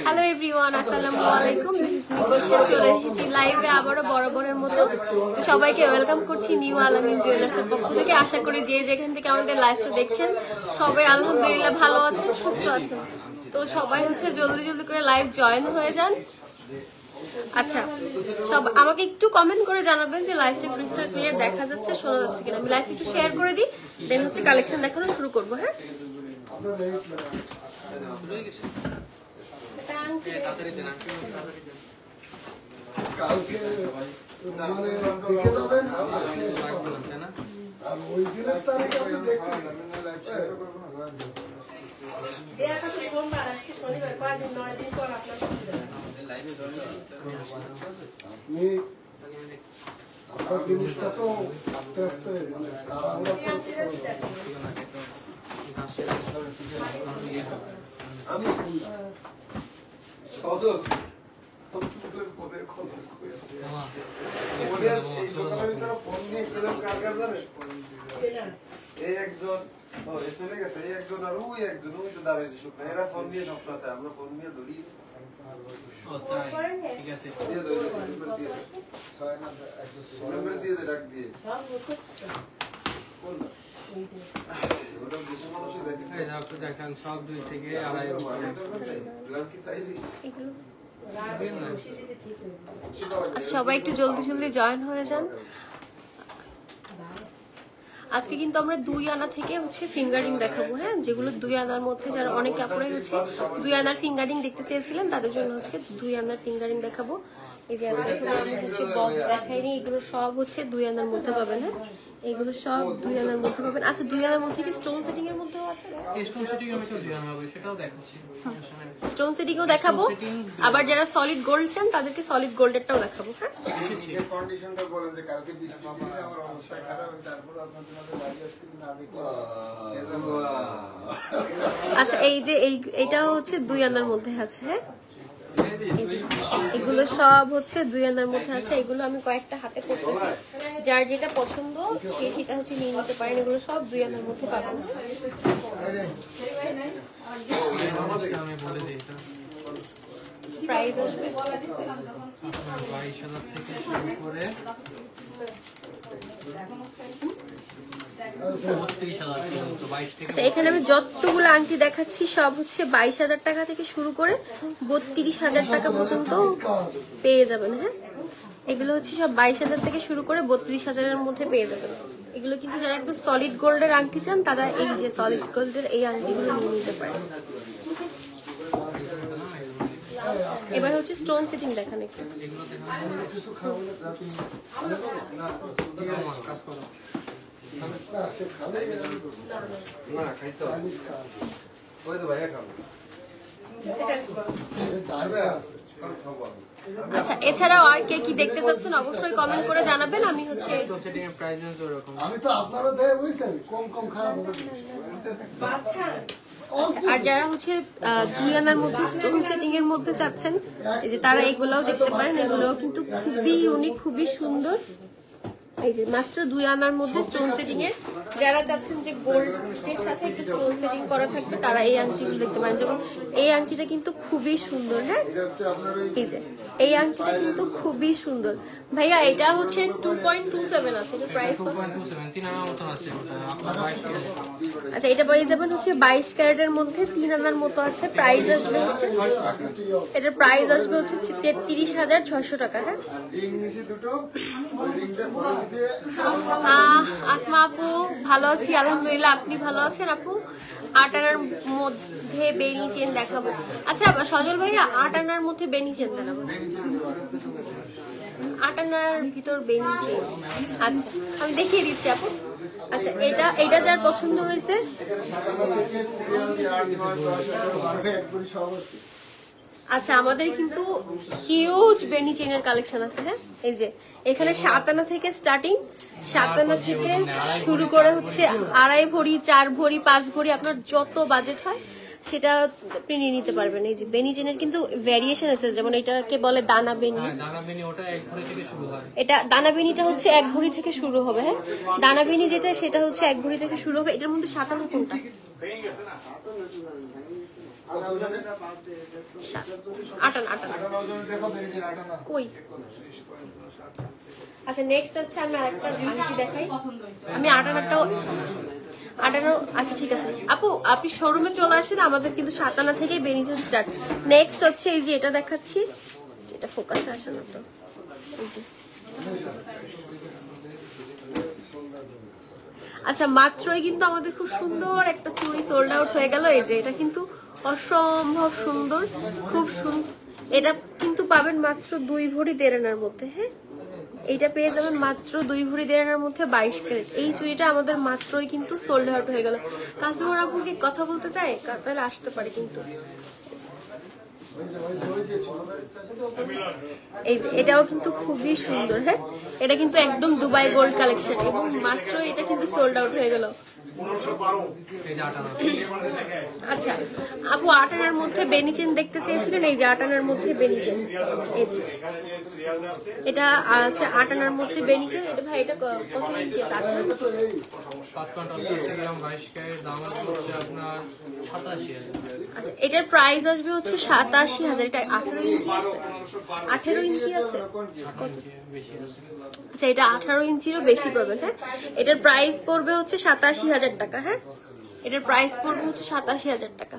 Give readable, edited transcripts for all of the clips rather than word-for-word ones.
Hello everyone, আসসালামু আলাইকুম। This is নিশা, চলে এসেছি লাইভে আবারও বরাবরের মতো। সবাইকে ওয়েলকাম করছি নিউ আলামিন জুয়েলার্সের পক্ষ থেকে। আশা করি যে যেখান থেকে আমাদের লাইভটা দেখছেন সবাই আলহামদুলিল্লাহ ভালো আছেন, সুস্থ আছেন। তো সবাই জলদি জলদি করে লাইভ জয়েন হয়ে যান। আচ্ছা, সব আমাকে একটু কমেন্ট করে জানাবেন যে লাইভটা ক্রিস্টাল ক্লিয়ার দেখা যাচ্ছে, শোনা যাচ্ছে কিনা। আমি লাইভ একটু শেয়ার করে দিই, দেন কালেকশন দেখানো শুরু করবো। হ্যাঁ, আপনার জিনিসটা তো আস্তে আস্তে আমি একজন চলে গেছে, একজন আর ওই একজন ওই তো দাঁড়িয়েছে শুকনো। এরা ফোন নিয়ে সবসময়, আমরা ফোন নিয়ে ধরি। সব 2 থেকে 2.5 সবাই একটু জলদি জলদি জয়েন হয়ে যান। আজকে কিন্তু আমরা 2 আনা থেকে ফিঙ্গারিং দেখাবো। হ্যাঁ, যেগুলো 2 আনার মধ্যে, যারা অনেক কাপড়ে 2 আনার ফিঙ্গারিং দেখতে চেয়েছিলেন তাদের জন্য 2 আনার ফিঙ্গারিং দেখাবো। এই যে বক্স দেখাইনি, এগুলো সব 2 আনার মধ্যে পাবেন। হ্যাঁ, এগুলো সব 2 আনার মধ্যে পাবেন। আচ্ছা, 2 আনার মধ্যে কি স্টোন সেটিং এর মধ্যেও আছে? স্টোন সেটিং আমি তো জানা হবে, সেটাও দেখাচ্ছি। স্টোন সেটিংও দেখাবো, আবার যারা সলিড গোল্ড চান তাদেরকে সলিড গোল্ডেরটাও দেখাবো। হ্যাঁ, এই কন্ডিশনটা বলেন যে কালকে বৃষ্টি হয়েছে, আমার অবস্থা খারাপ, তারপর আপনাদের মধ্যে লাইভ আসছে না দেখি। আচ্ছা, এই যে এইটা 2 আনার মধ্যে আছে। হ্যাঁ, এগুলো সব 2 আনার মধ্যে আছে। এগুলো আমি কয়েকটা হাতে পড়তেছি, যার যেটা পছন্দ সেটা নিয়ে নিতে পারেন। এগুলো সব 2 আনার মধ্যে পাবেন। প্রাইস আসবে 22,000 থেকে শুরু করে 32,000 পর্যন্ত। আচ্ছা, এখানে আমি যতগুলো আংটি দেখাচ্ছি সব 22,000 টাকা থেকে শুরু করে 32,000 টাকা পর্যন্ত পেয়ে যাবেন। হ্যাঁ, এগুলো সব 22,000 থেকে শুরু করে 32,000-এর মধ্যে পেয়ে যাবেন। এগুলো কিন্তু যারা একদম সলিড গোল্ডের আংটি চান তারা এই যে সলিড গোল্ডের এই আংটিগুলো নিয়ে নিতে পারেন। এবার স্টোন সেটিং দেখান একটু। আচ্ছা, এছাড়াও আর কে কি দেখতে চাচ্ছেন অবশ্যই কমেন্ট করে জানাবেন। আমি তো আপনারা দেয় বুঝছেন, কম কম খারাপ হবে। আর যারা 2 আনার মধ্যে স্টোন সেটিং এর মধ্যে চাচ্ছেন, এই যে তারা এগুলোও দেখতে পারেন। এগুলোও কিন্তু খুবই ইউনিক, খুবই সুন্দর। এই যে মাত্র 2 আনার মধ্যে স্টোন সেটিং এর, যারা চাচ্ছেন যে গোল্ডের সাথে একটু স্টোন সেটিং করা থাকবে তারা এই আংটিগুলো দেখতে পারেন। যেমন এই আংটিটা কিন্তু খুবই সুন্দর। হ্যাঁ, এই যে এই আংটিটা কিন্তু খুবই সুন্দর। ভাইয়া এটা 2.27 আছে, এটা প্রাইস কত? 2.27 3 আনার মতো আছে। আচ্ছা, এটা পেয়ে যাবেন 22 ক্যারেটের মধ্যে 3 আনার মতো আছে। প্রাইস আসবে এটার প্রাইস আসবে 33,600 টাকা। হ্যাঁ, আসমা আপু ভালো আছি আলহামদুলিল্লাহ, আপনি ভালো আছেন আপু? 8 আনার মধ্যে বেনি চেন দেখাবো। আচ্ছা সজল ভাইয়া, 8 আনার মধ্যে বেনি চেন দেন। 8 আনার ভিতর বেনি চেন। আচ্ছা, আমি দেখিয়ে দিচ্ছি আপু। আচ্ছা, এটা যার পছন্দ হয়েছে, আচ্ছা আমাদের কিন্তু হিউজ বেনি চেনের কালেকশন আছে। হ্যাঁ, এই যে এখানে 7 আনা থেকে স্টার্টিং, 7 আনা থেকে শুরু করে 2.5 ভরি, 4 ভরি, 5 ভরি, আপনার যত বাজেট হয় সেটা আপনি নিয়ে নিতে পারবেন। এই যে বেনি চেনের কিন্তু ভ্যারিয়েশন আছে, যেমন এটাকে বলে দানা বেনি। এটা দানা বেনিটা 1 ভরি থেকে শুরু হবে। হ্যাঁ, দানা বেনি যেটা সেটা 1 ভরি থেকে শুরু হবে। এটার মধ্যে 7 আনা কোনটা? আটানা কই। আচ্ছা নেক্সট হচ্ছে আমি আরেকটা আংটি দেখাই। আমি আটানাটাও আচ্ছা ঠিক আছে আপু, আপনি শোরুমে চলে আসেন, আমাদের কিন্তু 7 আনা থেকে বেনিজেন স্টার্ট। নেক্সট হচ্ছে এই যে এটা দেখাচ্ছি, যেটা ফোকাসে আসে না তো, এই যে আচ্ছা মাত্রই কিন্তু আমাদের খুব সুন্দর একটা চুড়ি সোল্ড আউট হয়ে গেল। এই যে এটা কিন্তু অসম্ভব সুন্দর, খুব সুন্দর। এটা কিন্তু পাবেন মাত্র 2 ভরি 1.5 আনার মধ্যে। হ্যাঁ, এইটা পেয়ে যাবেন মাত্র 2 ভরি 1.5 আনার মধ্যে 22 ক্যারেট। এই চুড়িটা আমাদের মাত্রই কিন্তু সোল্ড আউট হয়ে গেল। কাস্টমার আপুকে কথা বলতে চাই, তাহলে আসতে পারে কিন্তু। এই যে এটাও কিন্তু খুবই সুন্দর। হ্যাঁ, এটা কিন্তু একদম দুবাই গোল্ড কালেকশন এবং মাত্র এটা কিন্তু সোল্ড আউট হয়ে গেল। আচ্ছা আপু 8 আনার মধ্যে বেনি চেন দেখতে চেয়েছিলেন, এই যে 8 আনার মধ্যে বেনি চেন, এই যে এটা আছে 8 আনার মধ্যে বেনি চেন। এটা ভাই এটা কত ইঞ্চি আছে? 87,000 আচ্ছা এটার প্রাইস আসবে হচ্ছে 87,000। এটা 18 ইঞ্চি আছে, 18 ইঞ্চি আছে। আচ্ছা এটা 18 ইঞ্চিরও বেশি পাবেন। হ্যাঁ, এটার প্রাইস পড়বে হচ্ছে 87,000 টাকা। হ্যাঁ, এটার প্রাইস পড়বে হচ্ছে 87,000 টাকা।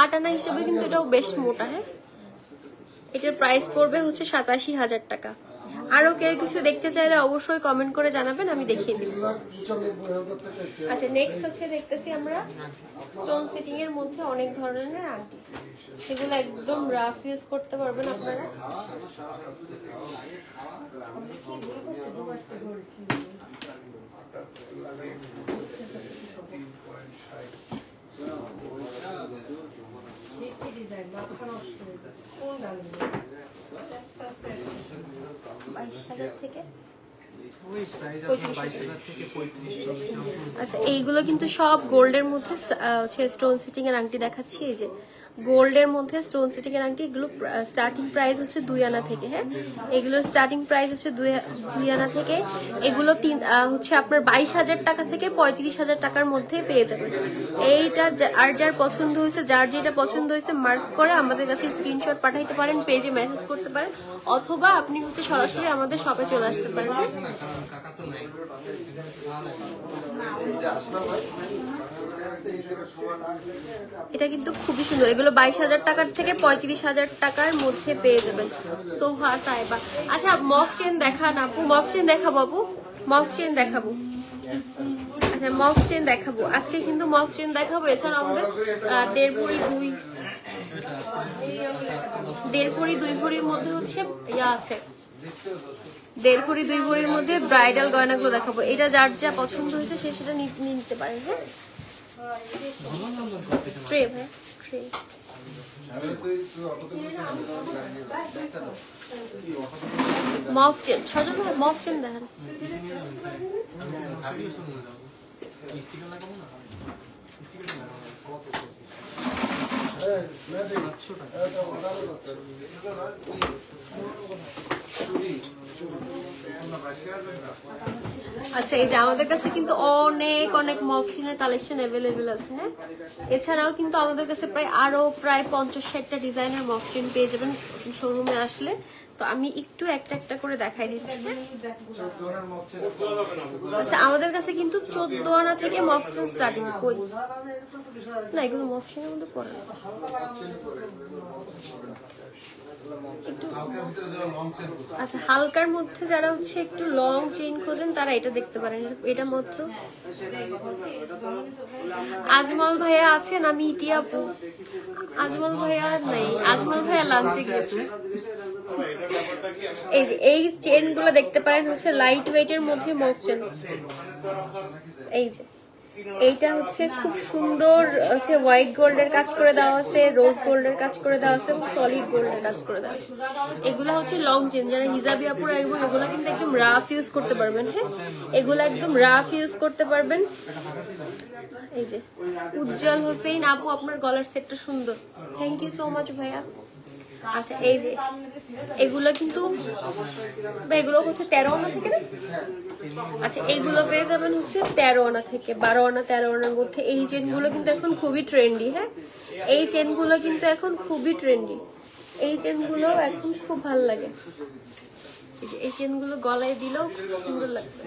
8 আনা হিসেবে কিন্তু এটাও বেশ মোটা। হ্যাঁ, এটার প্রাইস পড়বে হচ্ছে 87,000 টাকা। আরো কেউ কিছু দেখতে চাইলে অবশ্যই কমেন্ট করে জানাবেন, আমি দেখিয়ে দিব। আচ্ছা নেক্সট হচ্ছে দেখতেছি আমরা স্টোন সেটিং এর মধ্যে অনেক ধরনের আংটি, সেগুলো একদম রাফ ইউজ করতে পারবেন আপনারা। আচ্ছা এইগুলো কিন্তু সব গোল্ডের মধ্যে স্টোন সেটিং এর আংটি দেখাচ্ছি। এই যে গোল্ডের মধ্যে স্টোন সেটিং এর আংটি, এগুলো স্টার্টিং প্রাইস হচ্ছে 2 আনা থেকে। হ্যাঁ, এগুলোর স্টার্টিং প্রাইস হচ্ছে 2 আনা থেকে। এগুলো হচ্ছে আপনার 22,000 টাকা থেকে 35,000 টাকার মধ্যে পেয়ে যাবেন। এইটা আর যার পছন্দ হয়েছে, যার যেটা পছন্দ হয়েছে মার্ক করে আমাদের কাছে স্ক্রিনশট পাঠাইতে পারেন, পেজে মেসেজ করতে পারেন, অথবা আপনি হচ্ছে সরাসরি আমাদের শপে চলে আসতে পারেন। এটা কিন্তু খুবই সুন্দর। এগুলো 22,000 টাকার থেকে 35,000 টাকার মধ্যে পেয়ে যাবেন। সোফা সাইবা। আচ্ছা মফ চেন দেখান আপু, মফ চেন দেখাবো আপু, মফ চেন দেখাবো। আচ্ছা মফ চেন দেখাবো আজকে, কিন্তু মফ চেন দেখাবো। এছাড়া আমাদের 1.5 ভরি 2 ভরির মধ্যে হচ্ছে ইয়া আছে, 1.5 ভরি 2 ভরির মধ্যে ব্রাইডাল গয়নাগুলো দেখাবো। এটা যার যা পছন্দ হয়েছে সে সেটা নিতে পারে। হ্যাঁ, ট্রে ভাই ট্রে। মফ চেন সজল ভাই, মফ চেন দেখেন। আচ্ছা এই যে আমাদের কাছে কিন্তু অনেক অনেক মফ চেনের কালেকশন অ্যাভেলেবেল আছে। হ্যাঁ, এছাড়াও কিন্তু আমাদের কাছে প্রায় 50-60টা ডিজাইনের মফ চেন পেয়ে যাবেন শোরুমে আসলে। তো আমি একটু একটা একটা করে দেখাই দিচ্ছি। আচ্ছা আমাদের কাছে কিন্তু 14 আনা থেকে মফ চেন স্টার্টিং। কই না, এগুলো মফ চেনের মধ্যে পড়ে না। আচ্ছা হালকার মধ্যে যারা হচ্ছে একটু লং চেইন খোঁজেন তারা এটা দেখতে পারেন। এটা মাত্র আজমল ভাইয়া আছেন, আমি ইতিয়াপু। আজমল ভাইয়া নাই, আজমল ভাইয়া লাঞ্চে গেছে। এই যে এই চেন গুলো দেখতে পারেন হচ্ছে লাইট ওয়েট এর মধ্যে মফ চেন। এই যে এইটা হচ্ছে খুব সুন্দর হচ্ছে হোয়াইট গোল্ডের কাজ করে দেওয়া আছে, রোজ গোল্ডের কাজ করে দেওয়া আছে এবং সলিড গোল্ডের কাজ করে দেওয়া আছে। এগুলো হচ্ছে লং চেন, যারা হিজাবি আপুরা এবং এগুলো কিন্তু একদম রাফ ইউজ করতে পারবেন। হ্যাঁ, এগুলো একদম রাফ ইউজ করতে পারবেন। এই যে উজ্জ্বল হোসেন আপু, আপনার গলার সেটটা সুন্দর, থ্যাংক ইউ সো মাচ ভাইয়া। আচ্ছা এই যে এগুলো কিন্তু এগুলো হচ্ছে 13 আনা থেকে না। আচ্ছা এইগুলো পেয়ে যাবেন হচ্ছে 13 আনা থেকে 12 আনা 13 আনার মধ্যে। এই চেনগুলো কিন্তু এখন খুবই ট্রেন্ডি। হ্যাঁ, এই চেনগুলো কিন্তু এখন খুবই ট্রেন্ডি, এই চেনগুলো এখন খুব ভালো লাগে। এই চেনগুলো গলায় দিলেও খুব সুন্দর লাগবে।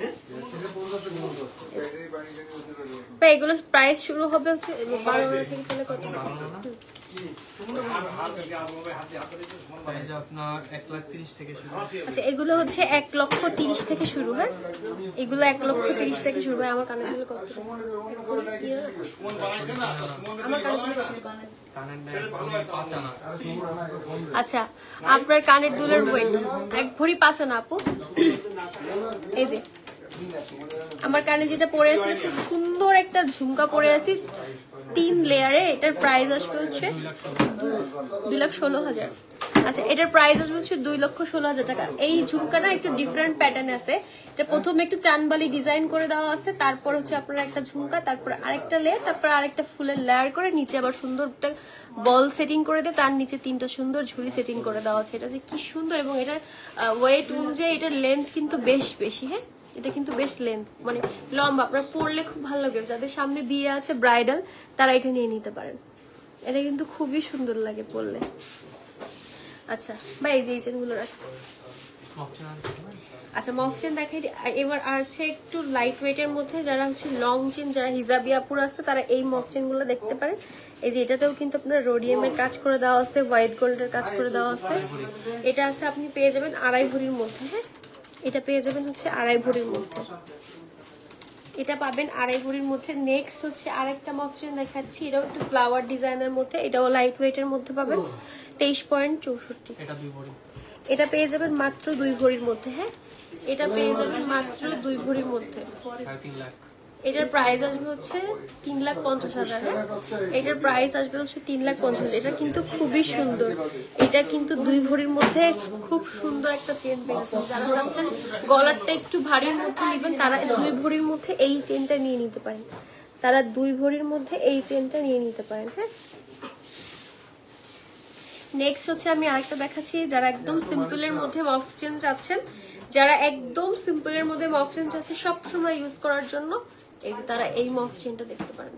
এগুলো প্রাইস শুরু হবে হচ্ছে 12 থেকে তাহলে কত? আপনার 1,30,000 থেকে শুরু। আচ্ছা এগুলো হচ্ছে 1,30,000 থেকে শুরু। হ্যাঁ এগুলো 1,30,000 থেকে শুরু হয়। আমার কানে দিলে কত? আচ্ছা আপনার কানের দুলের ওয়েট 1 ভরি 5 আনা আপু। এই যে আমার কানে যেটা পরে আছে খুব সুন্দর একটা ঝুমকা পরে আছি 3 লেয়ারে। এটার প্রাইস আসবে হচ্ছে 2,16,000। আচ্ছা এটার প্রাইস আসবে হচ্ছে 2,16,000 টাকা। এই ঝুমকাটা একটু ডিফারেন্ট প্যাটার্নে আছে। এটা প্রথমে একটু চানবালি ডিজাইন করে দেওয়া আছে, তারপর হচ্ছে আপনার একটা ঝুমকা, তারপর আরেকটা লেয়ার, তারপর আরেকটা ফুলের লেয়ার করে নিচে আবার সুন্দর একটা বল সেটিং করে দিয়ে তার নিচে 3টা সুন্দর ঝুড়ি সেটিং করে দেওয়া আছে। এটা যে কি সুন্দর, এবং এটার ওয়েট অনুযায়ী এটার লেন্থ কিন্তু বেশ বেশি। হ্যাঁ এটা কিন্তু বেশ লেন্থ মানে লম্বা, আপনার পরলে খুব ভালো লাগবে। যাদের সামনে বিয়ে আছে ব্রাইডাল তারা এটা নিয়ে নিতে পারেন, এটা কিন্তু খুবই সুন্দর লাগে পরলে। আচ্ছা ভাই এই যে এই চেনগুলো রাখ। আচ্ছা মফ চেন দেখাই। এবার আছে একটু লাইট ওয়েটের মধ্যে, যারা হচ্ছে লং চেন, যারা হিজাবি আপুর আছে তারা এই মফ চেন গুলো দেখতে পারেন। এই যে এটাতেও কিন্তু আপনার রোডিয়ামের কাজ করে দেওয়া আছে, হোয়াইট গোল্ডের কাজ করে দেওয়া আছে। এটা আছে আপনি পেয়ে যাবেন 2.5 ভরির মধ্যে। হ্যাঁ এটা পেয়ে যাবেন হচ্ছে 2.5 ভরির মধ্যে, এটা পাবেন 2.5 ভরির মধ্যে। নেক্সট হচ্ছে আরেকটা মফ চেন দেখাচ্ছি, এটাও একটু ফ্লাওয়ার ডিজাইনের মধ্যে, এটাও লাইট ওয়েটের মধ্যে পাবেন 23.64। এটা 2 ভরি, এটা পেয়ে যাবেন মাত্র 2 ভরির মধ্যে। হ্যাঁ এটা পেয়ে যাবেন মাত্র 2 ভরির মধ্যে। 3.5 লাখ। এটার প্রাইস আসবে হচ্ছে 3,50,000। হ্যাঁ এটার প্রাইস আসবে হচ্ছে 3,50,000। এটা কিন্তু খুবই সুন্দর, এটা কিন্তু 2 ভরির মধ্যে খুব সুন্দর একটা চেন পেয়েছেন। যারা চাচ্ছেন গলারটা একটু ভারীর মধ্যে নেবেন তারা 2 ভরির মধ্যে এই চেনটা নিয়ে নিতে পারেন, তারা 2 ভরির মধ্যে এই চেনটা নিয়ে নিতে পারেন। হ্যাঁ নেক্সট হচ্ছে আমি আরেকটা দেখাচ্ছি, যারা একদম সিম্পলের মধ্যে মফ চেন চাচ্ছেন, যারা একদম সিম্পলের মধ্যে মফ চেন চাচ্ছে সবসময় ইউজ করার জন্য, এই যে তারা এই মফ চেনটা দেখতে পারেন।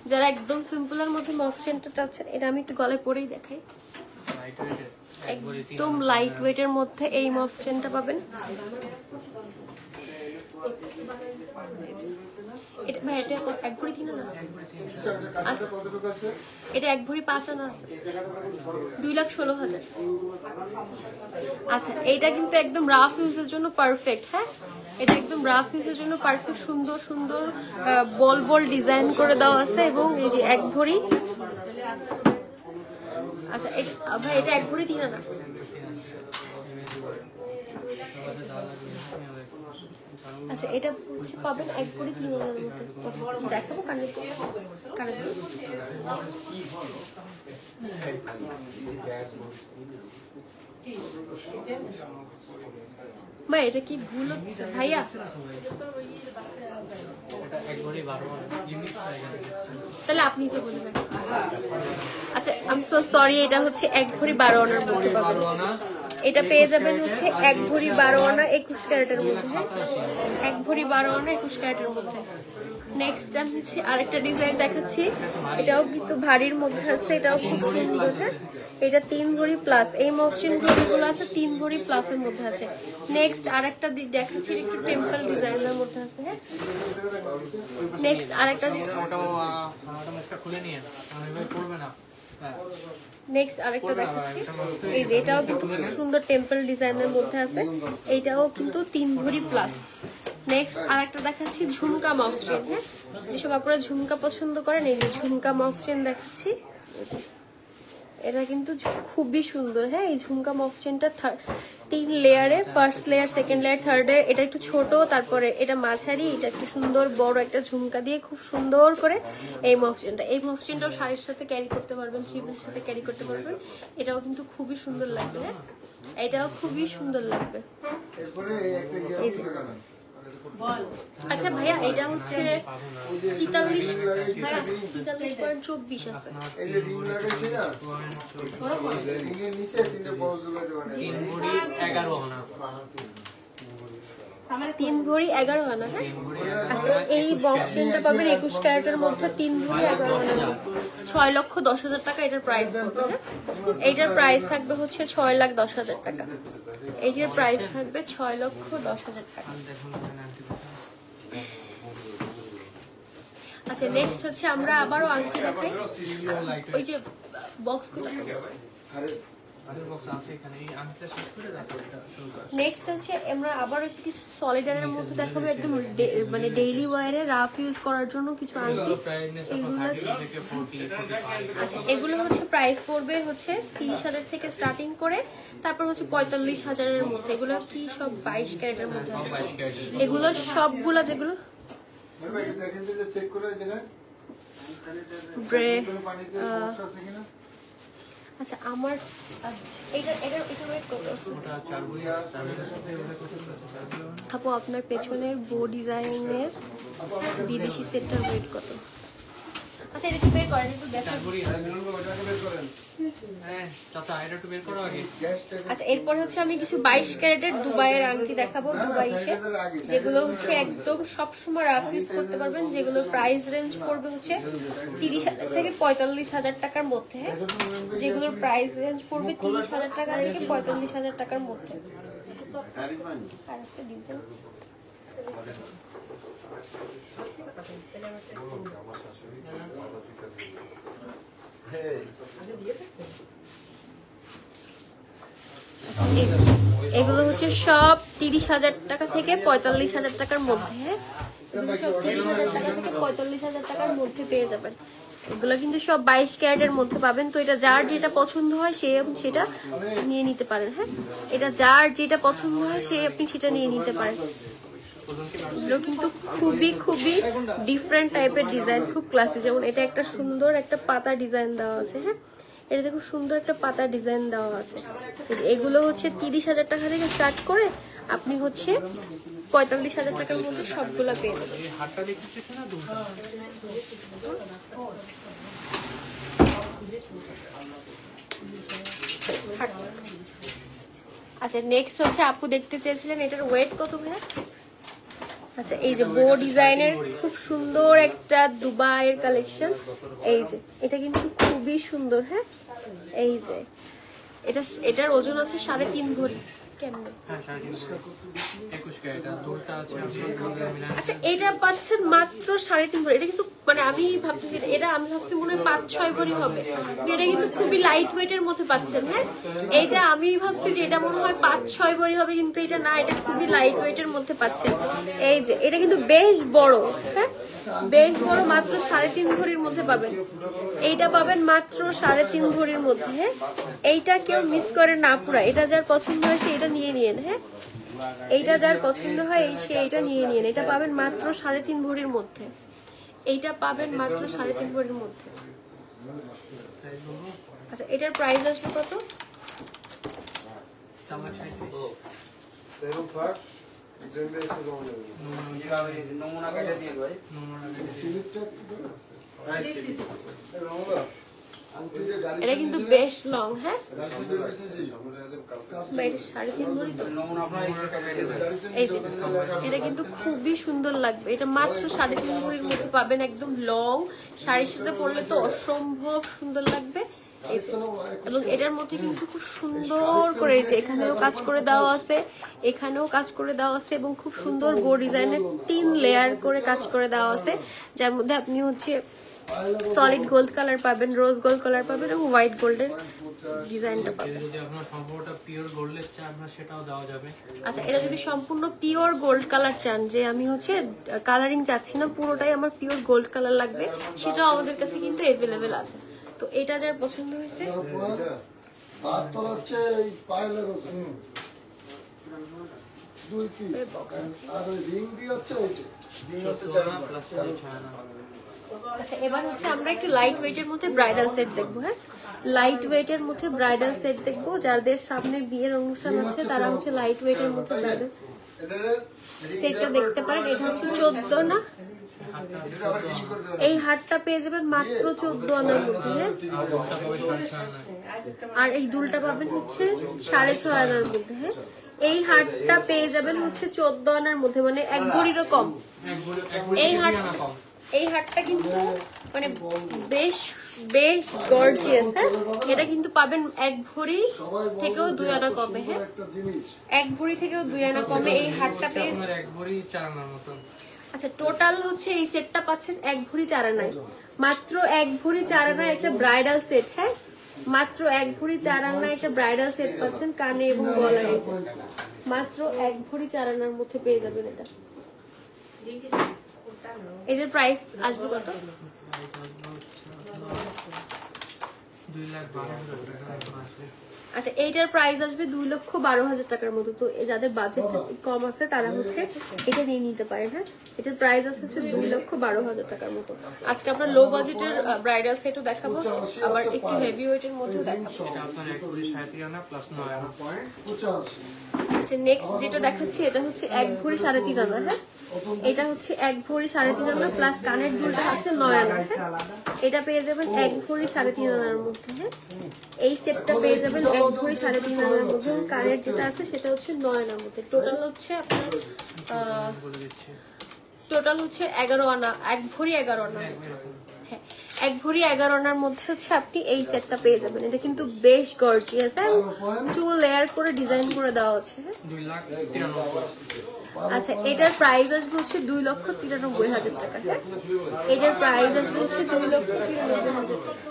যারা একদম সিম্পলের মধ্যে মফ চেনটা চাচ্ছেন, এটা আমি একটু গলায় পরেই দেখাই। একদম লাইট ওয়েটের মধ্যে এই মফ চেনটা পাবেন। এটা ভাই এটা 1 ভরি 3 আনা। আচ্ছা এটা 1 ভরি 5 আনা আছে, 2,16,000। আচ্ছা এইটা কিন্তু একদম রাফ ইউজের জন্য পারফেক্ট। হ্যাঁ এটা একদম রাফ ইউজের জন্য পারফেক্ট, সুন্দর সুন্দর বল বল ডিজাইন করে দেওয়া আছে, এবং এই যে 1 ভরি। আচ্ছা ভাই এটা 1 ভরি 3 আনা। আচ্ছা এটা হচ্ছে পাবেন 1 ভরি 3 আনার মধ্যে। দেখাবো কানে কানে ভাই এটা কি ভুল হচ্ছে ভাইয়া? তাহলে আপনি যে বলবেন। আচ্ছা আই এম সো সরি, এটা হচ্ছে 1 ভরি 12 আনার মধ্যে পাবেন। এটা পেয়ে যাবেন হচ্ছে 1 ভরি 12 আনা 21 ক্যারেটের মধ্যে। 1 ভরি 12 আনা 21 ক্যারেটের মধ্যে। নেক্সট আমি হচ্ছে আরেকটা ডিজাইন দেখাচ্ছি, এটাও কিন্তু ভারীর মধ্যে আছে, এটাও খুব সুন্দর। এটা 3 ভরি প্লাস, এই মফচিন গুলো আছে 3 ভরি প্লাসের মধ্যে আছে। নেক্সট আরেকটা দেখাচ্ছি, একটু টেম্পল ডিজাইনের মধ্যে আছে। হ্যাঁ নেক্সট আরেকটা যেটা খুলে নিয়ে পড়বে না। নেক্সট আরেকটা দেখাচ্ছি, এই যে এটাও কিন্তু খুব সুন্দর টেম্পল ডিজাইনের মধ্যে আছে, এইটাও কিন্তু 3 ভরি প্লাস। নেক্সট আরেকটা দেখাচ্ছি ঝুমকা মফ চেন। হ্যাঁ যেসব আপনারা ঝুমকা পছন্দ করেন, এই যে ঝুমকা মফ চেন দেখাচ্ছি, এটা কিন্তু খুবই সুন্দর। হ্যাঁ এই ঝুমকা মফ চেনটা 3 লেয়ারে, first layer, second layer, third layer. এটা একটু ছোট, তারপরে এটা মাঝারি, এটা একটু সুন্দর বড় একটা ঝুমকা দিয়ে খুব সুন্দর করে এই মফ চেনটা। এই মফ চেনটাও শাড়ির সাথে ক্যারি করতে পারবেন, থ্রি পিসের সাথে ক্যারি করতে পারবেন। এটাও কিন্তু খুবই সুন্দর লাগবে। হ্যাঁ এটাও খুবই সুন্দর লাগবে। এই যে আচ্ছা ভাইয়া এটা হচ্ছে 43 ভাইয়া 43.24 আছে। 3 ভরি 11 আনা। হ্যাঁ আচ্ছা এই বক্স চেনটা পাবেন 21 ক্যারেটের মধ্যে, 3 ভরি 11 আনা। 6,10,000 টাকা এটার প্রাইস পড়বে। হ্যাঁ, এইটার প্রাইস থাকবে হচ্ছে 6,10,000 টাকা। এইটার প্রাইস থাকবে 6,10,000 টাকা। আচ্ছা, নেক্সট হচ্ছে আমরা আবারও আংটি দেখাই। ওই যে বক্স গুলো নেক্সট হচ্ছে আমরা আবার একটু কিছু সলিডারের মধ্যে দেখাবো, একদম মানে ডেইলি ওয়্যারে রাফ ইউজ করার জন্য কিছু আংটি। আচ্ছা, এগুলো হচ্ছে প্রাইস পড়বে হচ্ছে 30,000 থেকে স্টার্টিং করে, তারপর হচ্ছে 45,000-এর মধ্যে। এগুলো কি সব 22 ক্যারেটের মধ্যে আছে। এগুলো সবগুলা যেগুলো আচ্ছা আমার এটা ওয়েট কত আপু? আপনার পেছনের বো ডিজাইনের বিদেশি সেটটার ওয়েট কত? আচ্ছা, এটা একটু বের করেন, একটু দেখেন। আচ্ছা, এরপর হচ্ছে আমি কিছু 22 ক্যারেটের দুবাইয়ের আংটি দেখাবো, দুবাইশে, যেগুলো হচ্ছে একদম সবসময় রাফ ইউজ করতে পারবেন, যেগুলোর প্রাইস রেঞ্জ পড়বে হচ্ছে 30,000 থেকে 45,000 টাকার মধ্যে। যেগুলোর প্রাইস রেঞ্জ পড়বে 30,000 টাকা থেকে 45,000 টাকার মধ্যে। এগুলো হচ্ছে সব 30,000 টাকা থেকে 45,000 টাকার মধ্যে। হ্যাঁ, এগুলো সব 30,000 টাকা থেকে 45,000 টাকার মধ্যে পেয়ে যাবেন। এগুলো কিন্তু সব 22 ক্যারেটের মধ্যে পাবেন। তো এটা যার যেটা পছন্দ হয় সে সেটা নিয়ে নিতে পারেন। হ্যাঁ, এটা যার যেটা পছন্দ হয় সে আপনি সেটা নিয়ে নিতে পারেন। এগুলো কিন্তু খুবই ডিফারেন্ট টাইপের ডিজাইন, খুব ক্লাসি। যেমন এটা একটা সুন্দর একটা পাতা ডিজাইন দেওয়া আছে। হ্যাঁ, এটাতে খুব সুন্দর একটা পাতা ডিজাইন দেওয়া আছে। এগুলো হচ্ছে 30,000 টাকা থেকে স্টার্ট করে আপনি হচ্ছে 45,000 টাকার মধ্যে সবগুলো পেয়ে যাবেন। আচ্ছা, নেক্সট হচ্ছে আপু দেখতে চেয়েছিলেন এটার ওয়েট কত ভাইয়া? আচ্ছা, এই যে বো ডিজাইনের খুব সুন্দর একটা দুবাইয়ের কালেকশন। এই যে এটা কিন্তু খুবই সুন্দর। হ্যাঁ, এই যে এটার ওজন আছে 3.5 ভরি। কেমনে? আচ্ছা, এটা পাচ্ছেন মাত্র 3.5 ভরি। এটা কিন্তু মানে আমি ভাবছি মনে হয় 5-6 ভরি হবে। এটা কিন্তু খুবই লাইট ওয়েটের মধ্যে পাচ্ছেন। হ্যাঁ, এইটা আমি ভাবছি যে এটা মনে হয় 5-6 ভরি হবে, কিন্তু এটা না, এটা খুবই লাইট ওয়েটের মধ্যে পাচ্ছেন। এই যে এটা কিন্তু বেশ বড়। হ্যাঁ, বেশ বড়, মাত্র 3.5 ভরির মধ্যে পাবেন। এইটা পাবেন মাত্র 3.5 ভরির মধ্যে। হ্যাঁ, এইটা কেউ মিস করে না পুরা। এটা যার পছন্দ হয় সে এটা নিয়ে নিন। হ্যাঁ, এইটা যার পছন্দ হয় সে এটা নিয়ে নিন। এটা পাবেন মাত্র 3.5 ভরির মধ্যে। এইটা পাবেন মাত্র 3.5 ভরির মধ্যে। আচ্ছা, এটার প্রাইস আসবে কত? এটা কিন্তু বেশ লং। হ্যাঁ, এটা কিন্তু খুবই সুন্দর লাগবে। এটা মাত্র 3.5 ভরির মধ্যে পাবেন, একদম লং। শাড়ির সাথে পরলে তো অসম্ভব সুন্দর লাগবে। এবং এটার মধ্যে কিন্তু খুব সুন্দর করে এই যে এখানেও কাজ করে দেওয়া আছে, এখানেও কাজ করে দেওয়া আছে, এবং খুব সুন্দর বো ডিজাইনের 3 লেয়ার করে কাজ করে দেওয়া আছে, যার মধ্যে আপনি হচ্ছে সলিড গোল্ড কালার পাবেন, রোজ গোল্ড কালার পাবেন এবং হোয়াইট গোল্ডের ডিজাইনটা পাবেন। আচ্ছা, এটা যদি সম্পূর্ণ পিওর গোল্ড কালার চান, যে আমি হচ্ছে কালারিং চাচ্ছি না, পুরোটাই আমার পিওর গোল্ড কালার লাগবে, সেটাও আমাদের কাছে কিন্তু অ্যাভেলেবেল আছে। তো এটা যার পছন্দ হয়েছে, আচ্ছা এবার হচ্ছে আমরা একটু লাইট ওয়েটের মধ্যে ব্রাইডাল সেট দেখবো। হ্যাঁ, লাইট ওয়েটের মধ্যে ব্রাইডাল সেট দেখবো। যাদের সামনে বিয়ের অনুষ্ঠান আছে তারা হচ্ছে লাইট ওয়েটের মধ্যে ব্রাইডাল সেটটা দেখতে পারেন। এটা হচ্ছে 14 না, এই হারটা পেয়ে যাবেন মাত্র 14 আনার মধ্যে। আর এই দুলটা পাবেন হচ্ছে 6.5 আনার মধ্যে। হ্যাঁ, এই হারটা পেয়ে যাবেন হচ্ছে 14 আনার মধ্যে, মানে 1 ভরিরও কম। এই হার এই হারটা কিন্তু মানে বেশ বেশ গর্জিয়াস। হ্যাঁ, এটা কিন্তু পাবেন 1 ভরি থেকেও 2 আনা কমে। হ্যাঁ, 1 ভরি থেকেও 2 আনা কমে এই হারটা পেয়ে। আপনার 1 ভরি 4 আনার মতো। আচ্ছা, টোটাল হচ্ছে এই সেটটা পাচ্ছেন 1 ভরি 4 আনায়, মাত্র 1 ভরি 4 আনায় একটা ব্রাইডাল সেট। হ্যাঁ, মাত্র 1 ভরি 4 আনায় একটা ব্রাইডাল সেট পাচ্ছেন কানে এবং গলায়। মাত্র 1 ভরি 4 আনার মধ্যে পেয়ে যাবেন এটা। এটার প্রাইস আসবে কত? 2,12,000 টাকা আসবে। আচ্ছা, এইটার প্রাইস আসবে 2,12,000 টাকার মতো। তো যাদের বাজেট কম আছে তারা হচ্ছে এটা নিয়ে নিতে পারেন। হ্যাঁ, এটার প্রাইস আছে হচ্ছে 2,12,000 টাকার মতো। আজকে আমরা লো বাজেটের ব্রাইডাল সেটও দেখাবো, আবার একটু হেভি ওয়েটের মধ্যেও দেখাবো। এটা আপনার 1 ভরি 37 আনা প্লাস 9 আনা। আচ্ছা, নেক্সট যেটা দেখাচ্ছি এটা হচ্ছে 1 ভরি 3.5 আনা। হ্যাঁ, এটা হচ্ছে 1 ভরি 3.5 আনা প্লাস কানের দুলটা আছে 9 আনা। হ্যাঁ, এটা পেয়ে যাবেন 1 ভরি 3.5 আনার মধ্যে। হ্যাঁ, এই সেটটা পেয়ে যাবেন 1 ভরি 3.5 আনার মধ্যে, এবং কানের যেটা আছে সেটা হচ্ছে 9 আনার মধ্যে। টোটাল হচ্ছে আপনার বলে দিচ্ছি। টোটাল হচ্ছে 11 আনা, 1 ভরি 11 আনা। হ্যাঁ, 1 ভরি 11 আনার মধ্যে হচ্ছে আপনি এই সেটটা পেয়ে যাবেন। এটা কিন্তু বেশ গর্জিয়াস। হ্যাঁ, 2 লেয়ার করে ডিজাইন করে দেওয়া আছে। হ্যাঁ, 2,93,000। আচ্ছা, এটার প্রাইস আসবে হচ্ছে 2,93,000 টাকা। হ্যাঁ, এটার প্রাইস আসবে হচ্ছে 2,93,000 টাকা।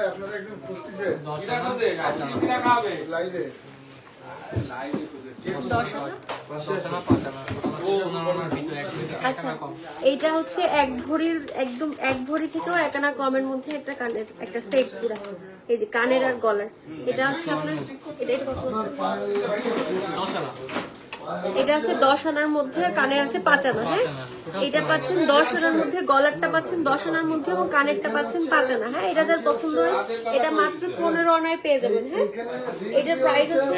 আপনারা একদম খুঁজতেছে 10 আনা। 10 আনা। 10 আনা 5 আনা। 15 আনার ভিতরে 1 ভরি থেকে 1 আচ্ছা, আনা কম। এইটা হচ্ছে 1 ভরির একদম 1 ভরি থেকেও 1 আনা কমের মধ্যে একটা কানের একটা সেট পুরো। এই যে কানের আর গলার, এটা হচ্ছে আপনার এটা কত? 10 আনা। এটা হচ্ছে 10 আনার মধ্যে, কানের আছে 5 আনা। হ্যাঁ, এটা পাচ্ছেন 10 আনার মধ্যে, গলারটা পাচ্ছেন 10 আনার মধ্যে এবং কানেরটা পাচ্ছেন 5 আনা। হ্যাঁ, এটা যার পছন্দ হয় এটা মাত্র 15 আনায় পেয়ে যাবেন। হ্যাঁ, এটার প্রাইস আছে,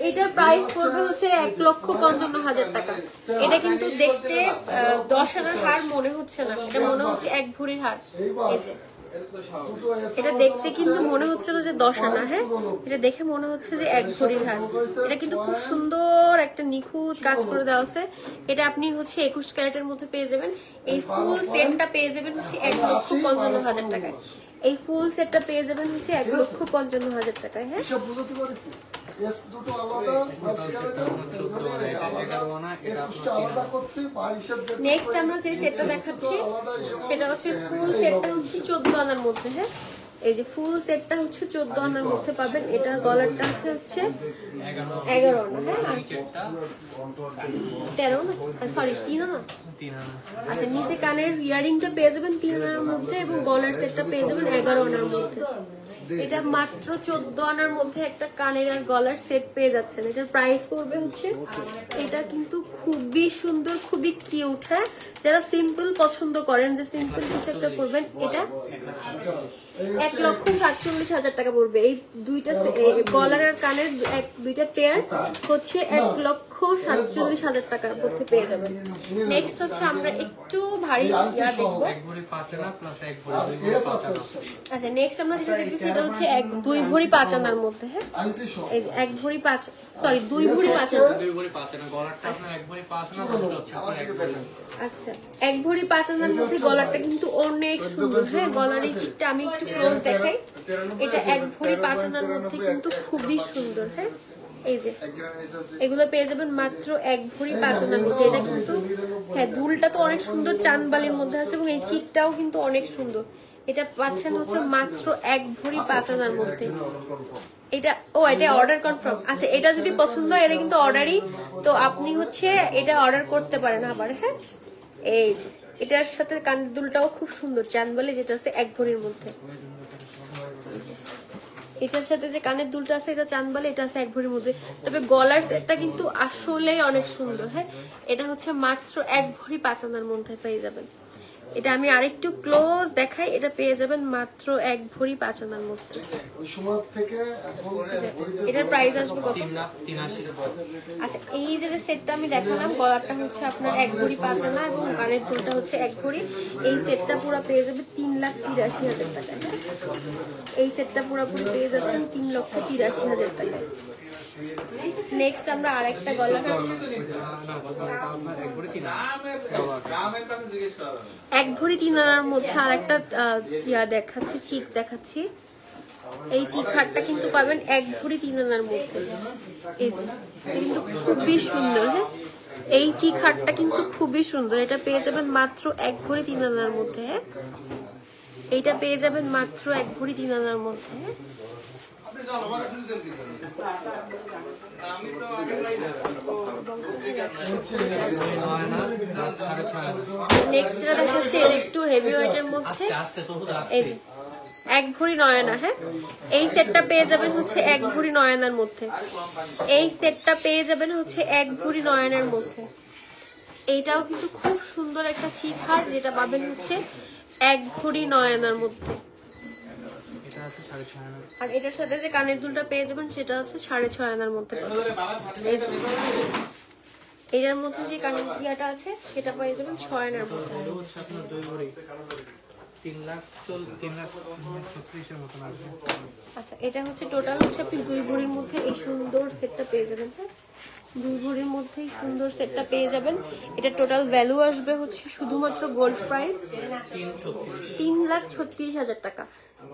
এটার প্রাইস পড়বে হচ্ছে 1,55,000 টাকা। এটা কিন্তু দেখতে 10 আনার হার মনে হচ্ছে না, এটা মনে হচ্ছে 1 ভরির হার। এই যে এটা দেখতে কিন্তু মনে হচ্ছে না যে 10 আনা। হ্যাঁ, এটা দেখে মনে হচ্ছে যে 1 ভরির হার। এটা কিন্তু খুব সুন্দর একটা নিখুঁত কাজ করে দেওয়া আছে। এটা আপনি হচ্ছে 21 ক্যারেটের মধ্যে পেয়ে যাবেন। এই ফুল সেটটা পেয়ে যাবেন হচ্ছে 1,55,000 টাকায়। এই ফুল সেটটা পেয়ে যাবেন হচ্ছে 1,55,000 টাকায়। হ্যাঁ, নেক্সট আমরা যে সেটটা দেখাচ্ছি সেটা হচ্ছে ফুল সেটটা হচ্ছে 14 আনার মধ্যে। হ্যাঁ, এই যে ফুল সেটটা হচ্ছে 14 আনার মধ্যে পাবেন। এটার গলারটা হচ্ছে 11 আনা। হ্যাঁ, আর 13 না, সরি 3 আনা। আচ্ছা, নিচে কানের ইয়ারিংটা পেয়ে যাবেন 3 আনার মধ্যে এবং গলার সেটটা পেয়ে যাবেন 11 আনার মধ্যে। এটা মাত্র 14 আনার মধ্যে একটা কানের আর গলার সেট পেয়ে যাচ্ছেন। এটার প্রাইস পড়বে হচ্ছে, এটা কিন্তু খুবই সুন্দর, খুবই কিউট। হ্যাঁ, যারা সিম্পল পছন্দ করেন যে সিম্পল কিছু একটা করবেন, এটা 1,47,000 টাকা পড়বে। এই দুইটা গলার আর কানের দুইটা পেয়ার হচ্ছে 1,47,000 টাকার মধ্যে পেয়ে যাবেন। নেক্সট হচ্ছে আমরা একটু ভারী ইয়া দেখবো। আচ্ছা, নেক্সট আমরা যেটা দেখতেছি এটা হচ্ছে 2 ভরি 5 আনার মধ্যে। হ্যাঁ, এই যে 1 ভরি 5, সরি 2 ভরি 5 আনা। আচ্ছা, 1 ভরি 5 আনার মধ্যে গলারটা কিন্তু অনেক সুন্দর। হ্যাঁ, গলার এই চিকটা আমি একটু ক্লোজ দেখাই। এটা 1 ভরি 5 আনার মধ্যে কিন্তু খুবই সুন্দর। হ্যাঁ, এই যে এগুলো পেয়ে যাবেন মাত্র 1 ভরি 5 আনার মধ্যে। এটা কিন্তু হ্যাঁ, দুলটা তো অনেক সুন্দর চানবালির মধ্যে আছে এবং এই চিকটাও কিন্তু অনেক সুন্দর। এটা পাচ্ছেন হচ্ছে মাত্র 1 ভরি 5 আনার মধ্যে। এটা এটা অর্ডার কনফার্ম। আচ্ছা, এটা যদি পছন্দ হয়, এটা কিন্তু অর্ডারই, তো আপনি হচ্ছে এটা অর্ডার করতে পারেন আবার। হ্যাঁ, এই যে এটার সাথে কানের দুলটাও খুব সুন্দর চানবালি, যেটা আছে 1 ভরির মধ্যে। এটার সাথে যে কানের দুলটা আছে এটা চানবালি, এটা আছে 1 ভরির মধ্যে। তবে গলার সেটটা কিন্তু আসলেই অনেক সুন্দর। হ্যাঁ, এটা হচ্ছে মাত্র 1 ভরি 5 আনার মধ্যে পেয়ে যাবেন। এটা আমি আরেকটু ক্লোজ দেখাই, এটা পেয়ে যাবেন মাত্র 1 ভরি 5 আনার মধ্যে। ওই সময় থেকে এখন এটার প্রাইস আসবে কত? 3,83,000। আচ্ছা, এই যে সেটটা আমি দেখালাম, গলাটা হচ্ছে আপনার 1 ভরি 5 আনা এবং কানের দুলটা হচ্ছে 1 ভরি। এই সেটটা পুরো পেয়ে যাবে 3,83,000 টাকায়। এই সেটটা পুরোপুরি পেয়ে যাচ্ছেন 3,83,000 টাকায়। নেক্সট আমরা আরেকটা গলা 1 ভরি 3 আনার মধ্যে আরেকটা ইয়া দেখাচ্ছি, চিক দেখাচ্ছি। এই চিক হারটা কিন্তু পাবেন 1 ভরি 3 আনার মধ্যে। এই যে এটা কিন্তু খুবই সুন্দর। হ্যাঁ, এই চিক হারটা কিন্তু খুবই সুন্দর। এটা পেয়ে যাবেন মাত্র 1 ভরি 3 আনার মধ্যে। এইটা পেয়ে যাবেন মাত্র 1 ভরি 3 আনার মধ্যে। নেক্সট যেটা দেখাচ্ছি এটা একটু হেভি ওয়েটের মধ্যে। এই যে 1 ভরি 9 আনা। হ্যাঁ, এই সেটটা পেয়ে যাবেন হচ্ছে 1 ভরি 9 আনার মধ্যে। এই সেটটা পেয়ে যাবেন হচ্ছে 1 ভরি 9 আনার মধ্যে। এইটাও কিন্তু খুব সুন্দর একটা চিক হার, যেটা পাবেন হচ্ছে 1 ভরি 9 আনার মধ্যে। আর এটার সাথে যে কানের দুলটা পেয়ে যাবেন সেটা হচ্ছে 6.5 আনার মধ্যে। এটার মধ্যে যে কানের ইয়াটা আছে সেটা পেয়ে যাবেন 6 আনার মধ্যে। 3,36,000 মতন আসবে। আচ্ছা, এটা হচ্ছে টোটাল হচ্ছে আপনি 2 ভরির মধ্যে এই সুন্দর সেটটা পেয়ে যাবেন। হ্যাঁ, 2 ভরির মধ্যে এই সুন্দর সেটটা পেয়ে যাবেন। এটা টোটাল ভ্যালু আসবে হচ্ছে শুধুমাত্র গোল্ড প্রাইস 3,36,000 টাকা।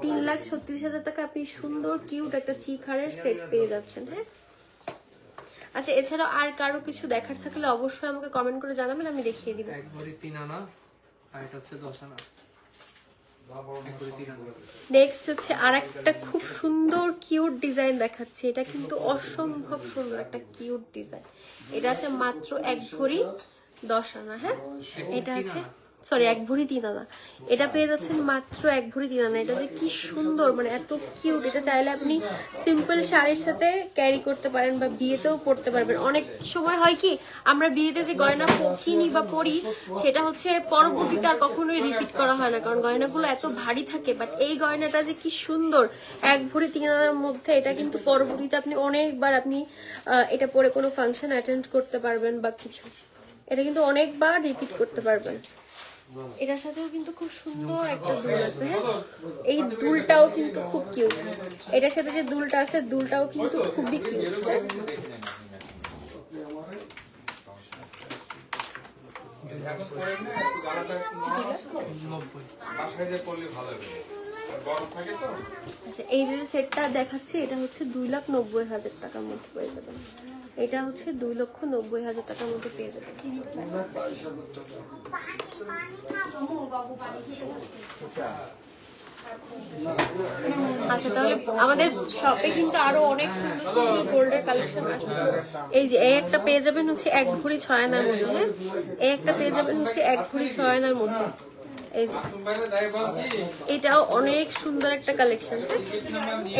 3,36,000 টাকা আপনি সুন্দর কিউট একটা চিক হারের সেট পেয়ে যাচ্ছেন। হ্যাঁ, আচ্ছা, এছাড়াও আর কারো কিছু দেখার থাকলে অবশ্যই আমাকে কমেন্ট করে জানাবেন, আমি দেখিয়ে দিব। 1 ভরি 3 আনা আর এটা হচ্ছে 10 আনা। নেক্সট হচ্ছে আরেকটা খুব সুন্দর কিউট ডিজাইন দেখাচ্ছি। এটা কিন্তু অসম্ভব সুন্দর একটা কিউট ডিজাইন। এটা আছে মাত্র 1 ভরি 10 আনা। হ্যাঁ, এটা আছে সরি 1 ভরি 3 আনা। এটা পেয়ে যাচ্ছেন মাত্র 1 ভরি 3 আনা। এটা যে কি সুন্দর, মানে এত কিউট। এটা চাইলে আপনি সিম্পল শাড়ির সাথে ক্যারি করতে পারেন বা বিয়েতেও পরতে পারবেন। অনেক সময় হয় কি আমরা বিয়েতে যে গয়না কিনি বা পরি সেটা হচ্ছে পরবর্তীতে আর কখনোই রিপিট করা হয় না, কারণ গয়নাগুলো এত ভারী থাকে। বাট এই গয়নাটা যে কি সুন্দর 1 ভরি 3 আনার মধ্যে, এটা কিন্তু পরবর্তীতে আপনি অনেকবার আপনি এটা পরে কোনো ফাংশন অ্যাটেন্ড করতে পারবেন বা কিছু, এটা কিন্তু অনেকবার রিপিট করতে পারবেন। এটার সাথেও কিন্তু খুব সুন্দর একটা দুল আছে। হ্যাঁ, এই দুলটাও কিন্তু খুব কিউট। এটার সাথে যে দুলটা আছে দুলটাও কিন্তু খুবই কিউট। আচ্ছা, এই যে সেটটা দেখাচ্ছি এটা হচ্ছে 2,90,000 টাকার মধ্যে পেয়ে যাবেন। এটা হচ্ছে 2,90,000 টাকার মধ্যে পেয়ে যাবেন। আচ্ছা, তাহলে আমাদের শপে কিন্তু আরো অনেক সুন্দর সুন্দর গোল্ডের কালেকশন আছে। এই যে এই একটা পেয়ে যাবেন হচ্ছে 1 ভরি 6 আনার মধ্যে। এই একটা পেয়ে যাবেন হচ্ছে 1 ভরি 6 আনার মধ্যে। এই যে এটাও অনেক সুন্দর একটা কালেকশন।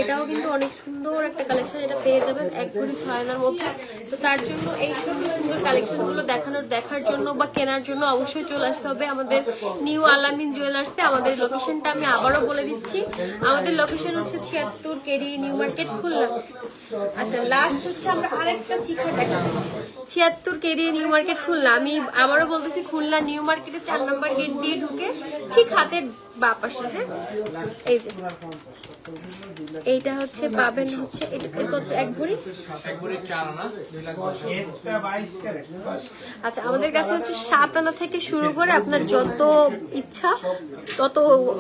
এটাও কিন্তু অনেক সুন্দর একটা কালেকশন। এটা পেয়ে যাবেন 1 ভরি 6 আনার মধ্যে। তো তার জন্য এই সুন্দর সুন্দর কালেকশনগুলো দেখার জন্য বা কেনার জন্য অবশ্যই চলে আসতে হবে আমাদের নিউ আলামিন জুয়েলার্সে। আমাদের লোকেশনটা আমি আবারও বলে দিচ্ছি। আমাদের লোকেশন হচ্ছে 76 কেডি নিউ মার্কেট, খুলনা। আচ্ছা, লাস্ট হচ্ছে আমরা আরেকটা চিকন দেখাবো। 76 কেডি নিউ মার্কেট, খুলনা। আমি আবারও বলতেছি, খুলনা নিউ মার্কেটে 4 নম্বর গেট দিয়ে ঢুকে ঠিক হাতের বাঁ পাশে। হ্যাঁ, এই যে এইটা হচ্ছে পাবেন হচ্ছে 1 ভরি 4 আনা 2,22,000। আচ্ছা, আমাদের কাছে হচ্ছে 7 আনা থেকে শুরু করে আপনার যত ইচ্ছা তত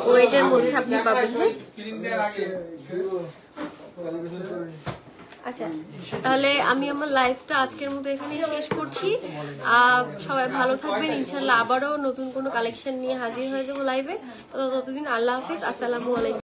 ওয়েটের মধ্যে আপনি পাবেন। আচ্ছা, তাহলে আমি আমার লাইফটা আজকের মতো এখানেই শেষ করছি। সবাই ভালো থাকবেন। ইনশাল্লাহ আবারও নতুন কোনো কালেকশন নিয়ে হাজির হয়ে যাবো লাইভে। ততদিন আল্লাহ হাফিজ, আসসালামু আলাইকুম।